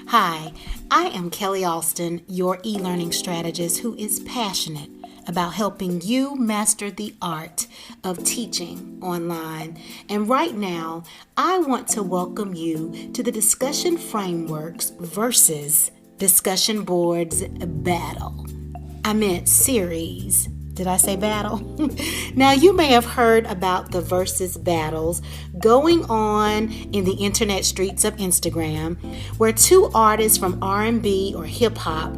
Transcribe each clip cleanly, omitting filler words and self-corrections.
Hi, I am Kelly Alston, your e-learning strategist who is passionate about helping you master the art of teaching online. And right now, I want to welcome you to the Discussion Frameworks versus Discussion Boards battle. I meant series. Did I say battle? Now, you may have heard about the versus battles going on in the internet streets of Instagram, where two artists from R&B or hip-hop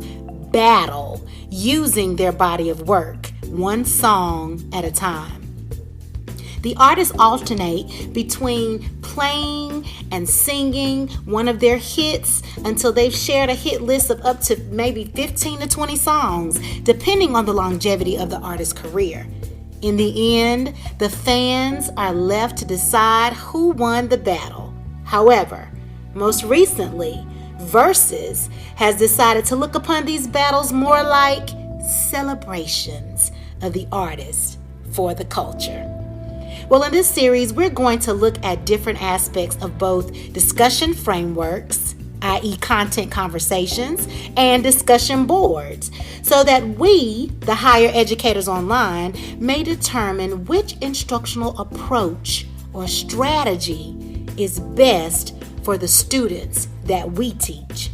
battle using their body of work, one song at a time. The artists alternate between playing and singing one of their hits until they've shared a hit list of up to maybe 15 to 20 songs, depending on the longevity of the artist's career. In the end, the fans are left to decide who won the battle. However, most recently, Versus has decided to look upon these battles more like celebrations of the artist for the culture. Well, in this series, we're going to look at different aspects of both discussion frameworks, i.e. content conversations, and discussion boards, so that we, the higher educators online, may determine which instructional approach or strategy is best for the students that we teach.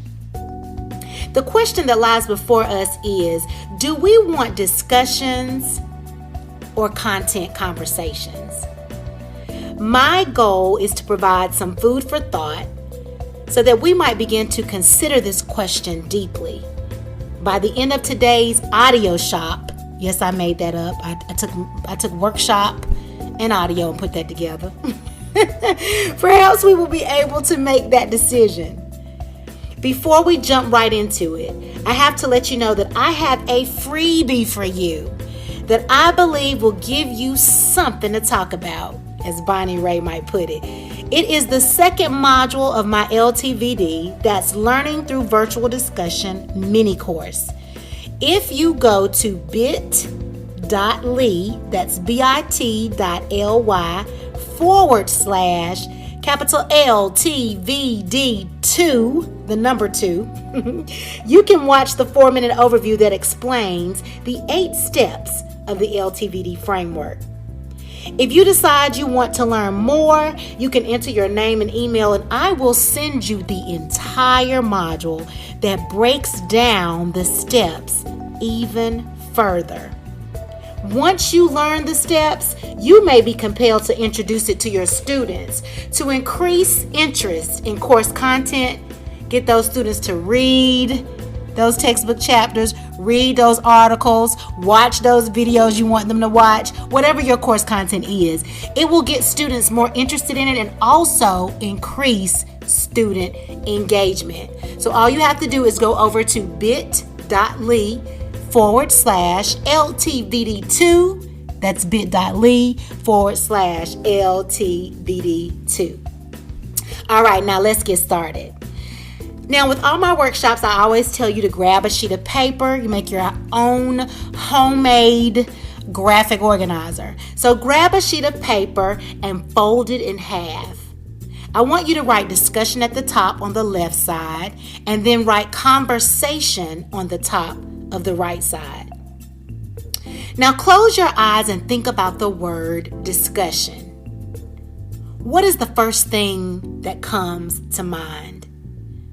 The question that lies before us is, do we want discussions or content conversations? My goal is to provide some food for thought so that we might begin to consider this question deeply. By the end of today's audio shop, yes, I made that up. I took workshop and audio and put that together. Perhaps we will be able to make that decision. Before we jump right into it, I have to let you know that I have a freebie for you that I believe will give you something to talk about, as Bonnie Ray might put it. It is the second module of my LTVD, that's Learning Through Virtual Discussion mini course. If you go to bit.ly, that's bit.ly/capital LTVD2, the number 2, you can watch the 4-minute overview that explains the 8 steps of the LTVD framework. If you decide you want to learn more, you can enter your name and email, and I will send you the entire module that breaks down the steps even further. Once you learn the steps, you may be compelled to introduce it to your students to increase interest in course content, get those students to read those textbook chapters, read those articles, watch those videos you want them to watch, whatever your course content is. It will get students more interested in it and also increase student engagement. So all you have to do is go over to bit.ly/LTVD2. That's bit.ly/LTVD2. All right, now let's get started. Now, with all my workshops, I always tell you to grab a sheet of paper. You make your own homemade graphic organizer. So grab a sheet of paper and fold it in half. I want you to write discussion at the top on the left side and then write conversation on the top of the right side. Now, close your eyes and think about the word discussion. What is the first thing that comes to mind?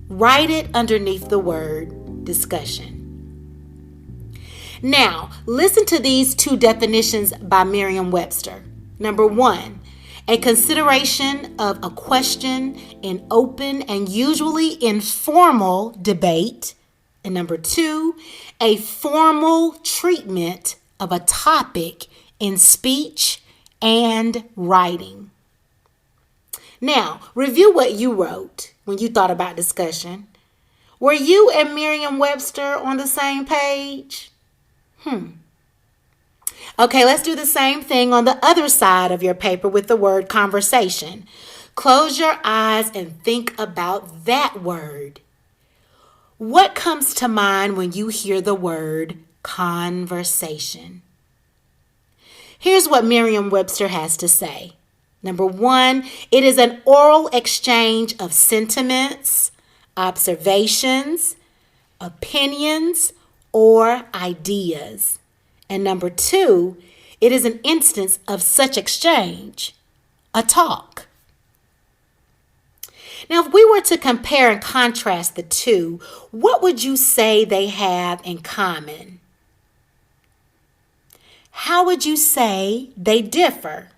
Write it underneath the word discussion. Now, listen to these 2 definitions by Merriam-Webster. Number 1, a consideration of a question in open and usually informal debate. And number 2, a formal treatment of a topic in speech and writing. Now, review what you wrote when you thought about discussion. Were you and Merriam-Webster on the same page? Okay, let's do the same thing on the other side of your paper with the word conversation. Close your eyes and think about that word. What comes to mind when you hear the word conversation? Here's what Merriam-Webster has to say. Number 1, it is an oral exchange of sentiments, observations, opinions, or ideas. And number 2, it is an instance of such exchange, a talk. Now, if we were to compare and contrast the two, what would you say they have in common? How would you say they differ?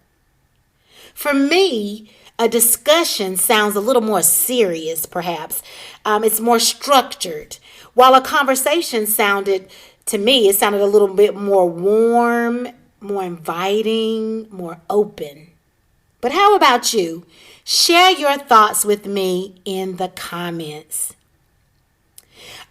For me, a discussion sounds a little more serious, perhaps. It's more structured. While a conversation sounded a little bit more warm, more inviting, more open. But how about you? Share your thoughts with me in the comments.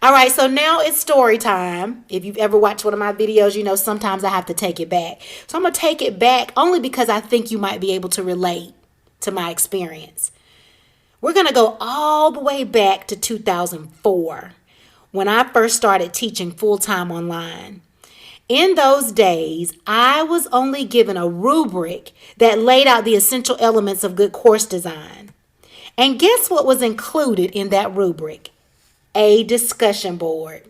All right, so now it's story time. If you've ever watched one of my videos, you know sometimes I have to take it back. So I'm going to take it back only because I think you might be able to relate to my experience. We're going to go all the way back to 2004 when I first started teaching full-time online. In those days, I was only given a rubric that laid out the essential elements of good course design. And guess what was included in that rubric? A discussion board.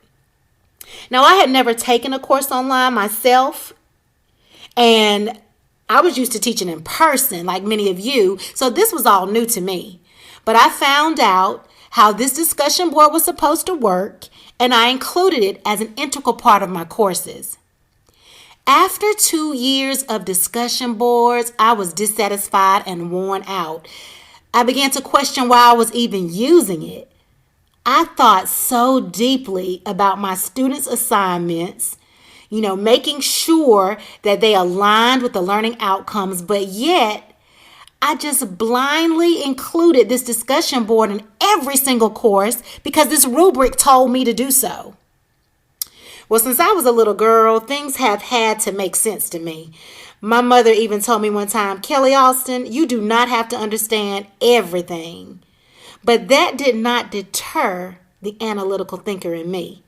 Now, I had never taken a course online myself, and I was used to teaching in person like many of you, so this was all new to me. But I found out how this discussion board was supposed to work, and I included it as an integral part of my courses. After 2 years of discussion boards, I was dissatisfied and worn out. I began to question why I was even using it. I thought so deeply about my students' assignments, making sure that they aligned with the learning outcomes, but yet I just blindly included this discussion board in every single course because this rubric told me to do so. Well, since I was a little girl, things have had to make sense to me. My mother even told me one time, Kelly Alston, you do not have to understand everything. But that did not deter the analytical thinker in me.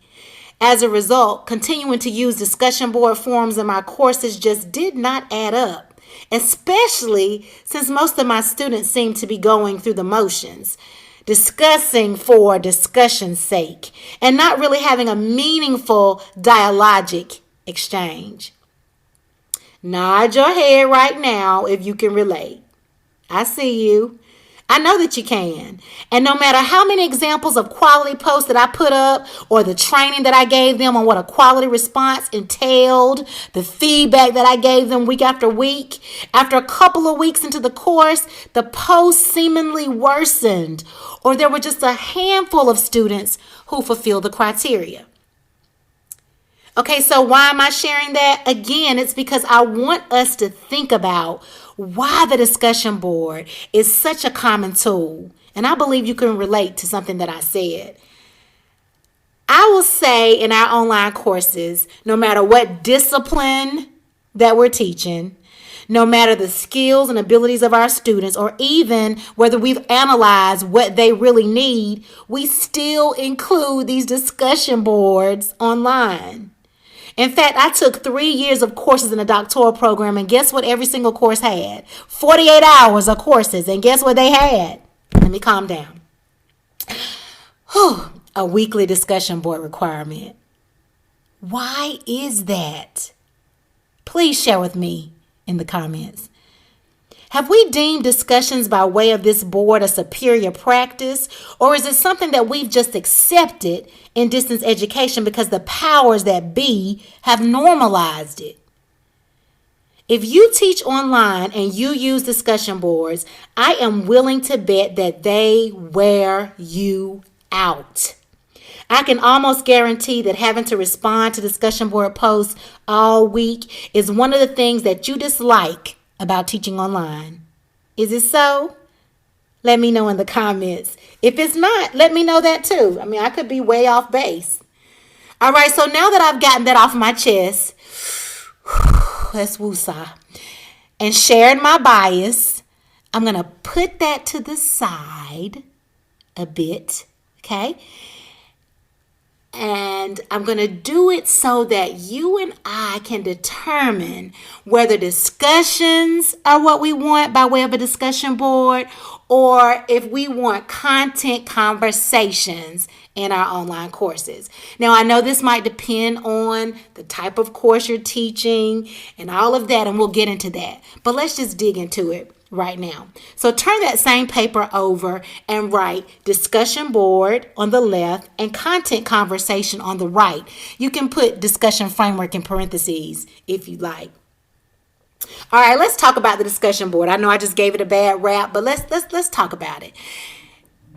As a result, continuing to use discussion board forums in my courses just did not add up, especially since most of my students seemed to be going through the motions, discussing for discussion's sake, and not really having a meaningful dialogic exchange. Nod your head right now if you can relate. I see you. I know that you can. And no matter how many examples of quality posts that I put up or the training that I gave them on what a quality response entailed, the feedback that I gave them week after week, after a couple of weeks into the course, the posts seemingly worsened, or there were just a handful of students who fulfilled the criteria. Okay, so why am I sharing that? Again, it's because I want us to think about why the discussion board is such a common tool. And I believe you can relate to something that I said. I will say in our online courses, no matter what discipline that we're teaching, no matter the skills and abilities of our students, or even whether we've analyzed what they really need, we still include these discussion boards online. In fact, I took 3 years of courses in a doctoral program, and guess what every single course had? 48 hours of courses, and guess what they had? Let me calm down. A weekly discussion board requirement. Why is that? Please share with me in the comments. Have we deemed discussions by way of this board a superior practice, or is it something that we've just accepted in distance education because the powers that be have normalized it? If you teach online and you use discussion boards, I am willing to bet that they wear you out. I can almost guarantee that having to respond to discussion board posts all week is one of the things that you dislike about teaching online. Is it so? Let me know in the comments. If it's not, let me know that too. I could be way off base. All right, so now that I've gotten that off my chest, let's woosah, and shared my bias, I'm going to put that to the side a bit, okay? And I'm going to do it so that you and I can determine whether discussions are what we want by way of a discussion board, or if we want content conversations in our online courses. Now, I know this might depend on the type of course you're teaching and all of that, and we'll get into that. But let's just dig into it right now. So turn that same paper over and write discussion board on the left and content conversation on the right. You can put discussion framework in parentheses if you like. All right, let's talk about the discussion board. I know I just gave it a bad rap, but let's talk about it.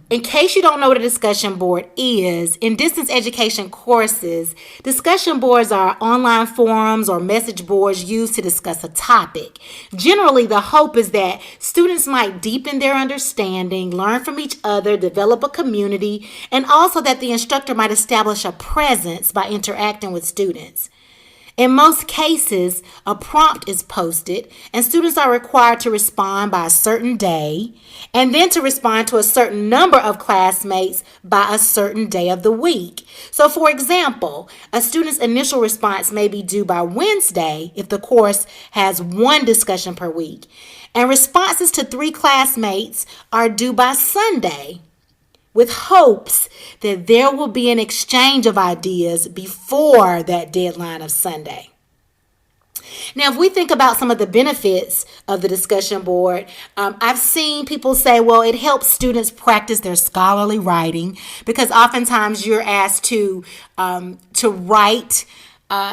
In case you don't know what a discussion board is, in distance education courses, discussion boards are online forums or message boards used to discuss a topic. Generally, the hope is that students might deepen their understanding, learn from each other, develop a community, and also that the instructor might establish a presence by interacting with students. In most cases, a prompt is posted and students are required to respond by a certain day and then to respond to a certain number of classmates by a certain day of the week. So for example, a student's initial response may be due by Wednesday if the course has one discussion per week, and responses to 3 classmates are due by Sunday, with hopes that there will be an exchange of ideas before that deadline of Sunday. Now, if we think about some of the benefits of the discussion board, I've seen people say, well, it helps students practice their scholarly writing, because oftentimes you're asked to write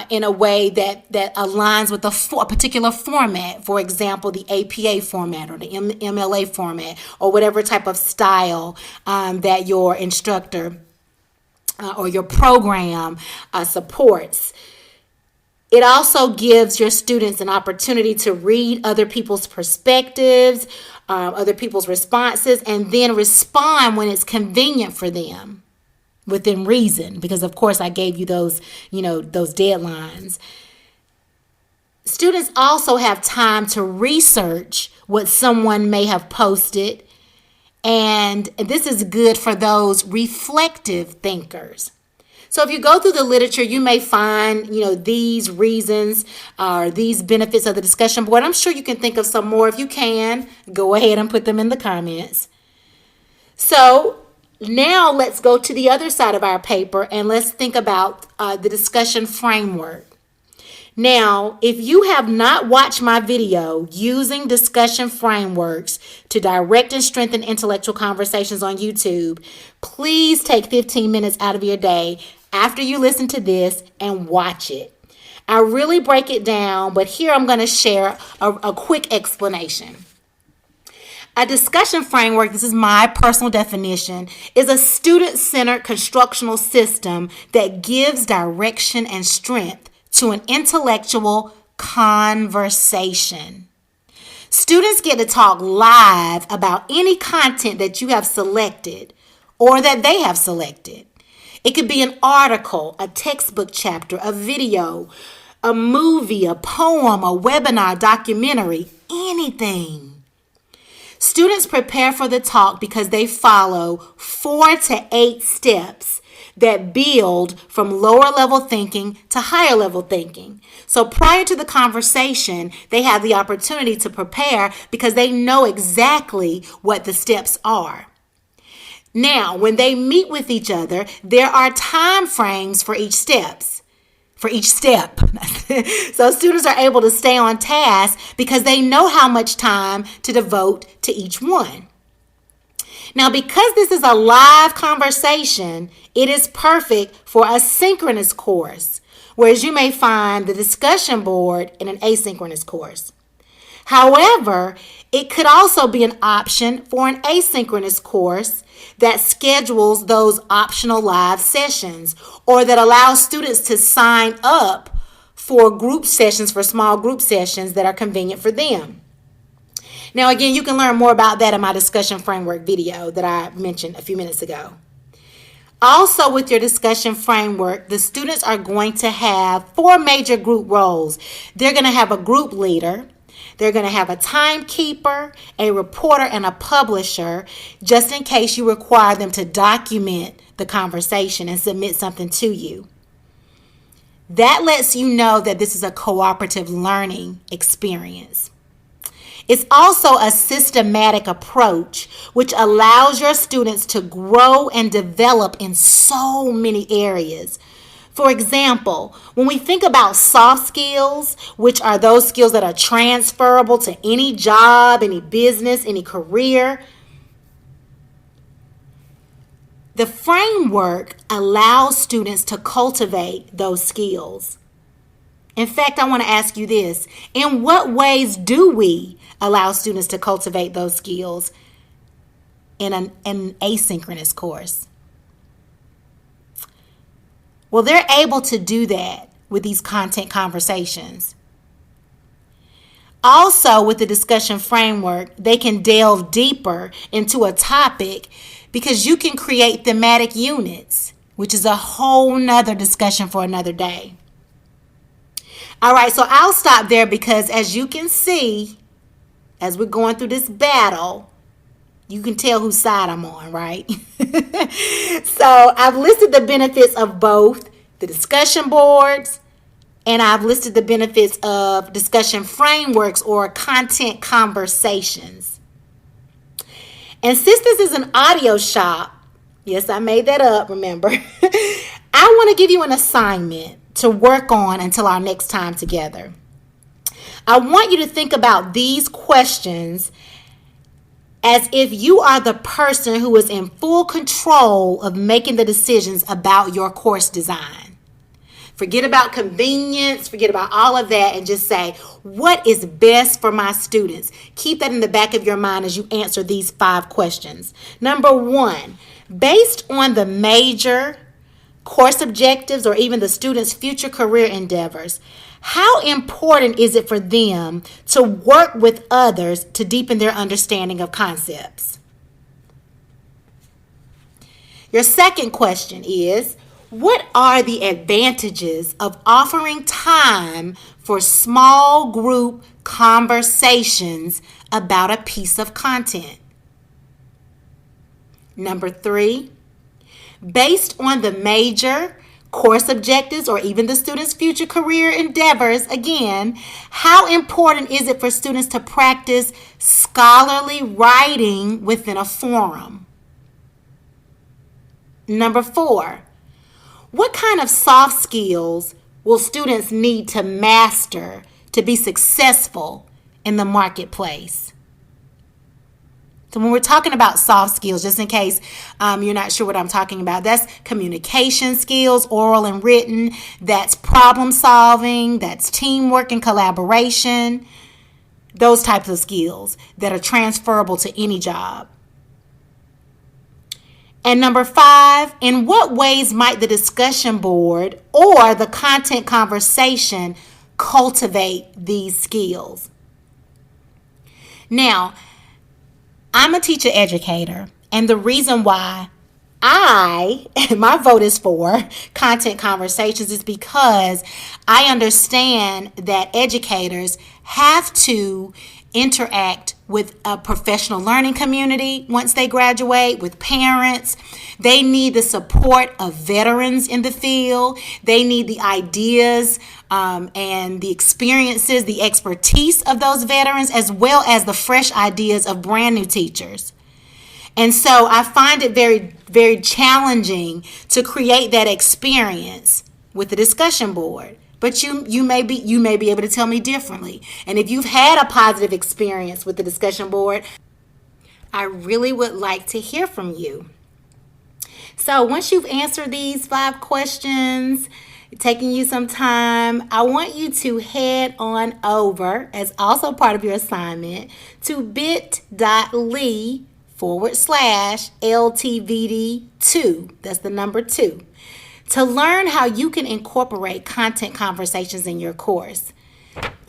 in a way that aligns with a particular format. For example, the APA format or the MLA format, or whatever type of style that your instructor or your program supports. It also gives your students an opportunity to read other people's perspectives, other people's responses, and then respond when it's convenient for them, within reason, because of course I gave you those deadlines. Students also have time to research what someone may have posted, and this is good for those reflective thinkers. So if you go through the literature, you may find, these reasons or these benefits of the discussion board. I'm sure you can think of some more. If you can, go ahead and put them in the comments. So now let's go to the other side of our paper and let's think about the discussion framework. Now, if you have not watched my video using discussion frameworks to direct and strengthen intellectual conversations on YouTube, please take 15 minutes out of your day after you listen to this and watch it. I really break it down, but here I'm going to share a quick explanation. A discussion framework, this is my personal definition, is a student-centered constructional system that gives direction and strength to an intellectual conversation. Students get to talk live about any content that you have selected or that they have selected. It could be an article, a textbook chapter, a video, a movie, a poem, a webinar, documentary, anything. Students prepare for the talk because they follow 4 to 8 steps that build from lower level thinking to higher level thinking. So prior to the conversation, they have the opportunity to prepare because they know exactly what the steps are. Now, when they meet with each other, there are time frames for each step. So students are able to stay on task because they know how much time to devote to each one. Now, because this is a live conversation, it is perfect for a synchronous course, whereas you may find the discussion board in an asynchronous course. However, it could also be an option for an asynchronous course that schedules those optional live sessions, or that allows students to sign up for group sessions, for small group sessions that are convenient for them. Now, again, you can learn more about that in my discussion framework video that I mentioned a few minutes ago. Also, with your discussion framework, the students are going to have 4 major group roles. They're going to have a group leader. They're going to have a timekeeper, a reporter, and a publisher, just in case you require them to document the conversation and submit something to you. That lets you know that this is a cooperative learning experience. It's also a systematic approach which allows your students to grow and develop in so many areas. For example, when we think about soft skills, which are those skills that are transferable to any job, any business, any career, the framework allows students to cultivate those skills. In fact, I want to ask you this. In what ways do we allow students to cultivate those skills in an asynchronous course? Well, they're able to do that with these content conversations. Also, with the discussion framework, they can delve deeper into a topic because you can create thematic units, which is a whole nother discussion for another day. All right, so I'll stop there because as you can see, as we're going through this battle, you can tell whose side I'm on, right? So I've listed the benefits of both the discussion boards, and I've listed the benefits of discussion frameworks or content conversations. And since this is an audio shop, yes, I made that up, remember, I want to give you an assignment to work on until our next time together. I want you to think about these questions as if you are the person who is in full control of making the decisions about your course design. Forget about convenience, forget about all of that, and just say, what is best for my students? Keep that in the back of your mind as you answer these 5 questions. Number 1, based on the major course objectives or even the student's future career endeavors, how important is it for them to work with others to deepen their understanding of concepts? Your second question is, what are the advantages of offering time for small group conversations about a piece of content? Number 3, based on the major course objectives or even the student's future career endeavors, again, how important is it for students to practice scholarly writing within a forum? Number 4, what kind of soft skills will students need to master to be successful in the marketplace? So when we're talking about soft skills, just in case you're not sure what I'm talking about, that's communication skills, oral and written, that's problem solving, that's teamwork and collaboration, those types of skills that are transferable to any job. And number 5, in what ways might the discussion board or the content conversation cultivate these skills? Now, I'm a teacher educator, and the reason why my vote is for content conversations is because I understand that educators have to interact with a professional learning community once they graduate, with parents. They need the support of veterans in the field. They need the ideas and the experiences, the expertise of those veterans, as well as the fresh ideas of brand new teachers. And so I find it very, very challenging to create that experience with the discussion board. But you may be able to tell me differently. And if you've had a positive experience with the discussion board, I really would like to hear from you. So once you've answered these 5 questions, taking you some time, I want you to head on over, as also part of your assignment, to bit.ly/LTVD2. That's the number 2. To learn how you can incorporate content conversations in your course.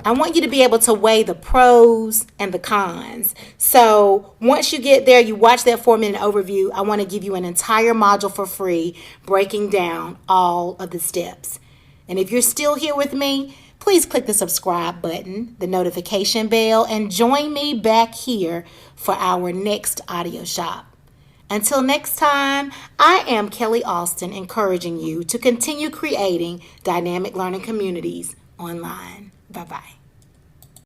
I want you to be able to weigh the pros and the cons. So once you get there, you watch that 4-minute overview. I want to give you an entire module for free, breaking down all of the steps. And if you're still here with me, please click the subscribe button, the notification bell, and join me back here for our next audio shop. Until next time, I am Kelly Alston, encouraging you to continue creating dynamic learning communities online. Bye-bye.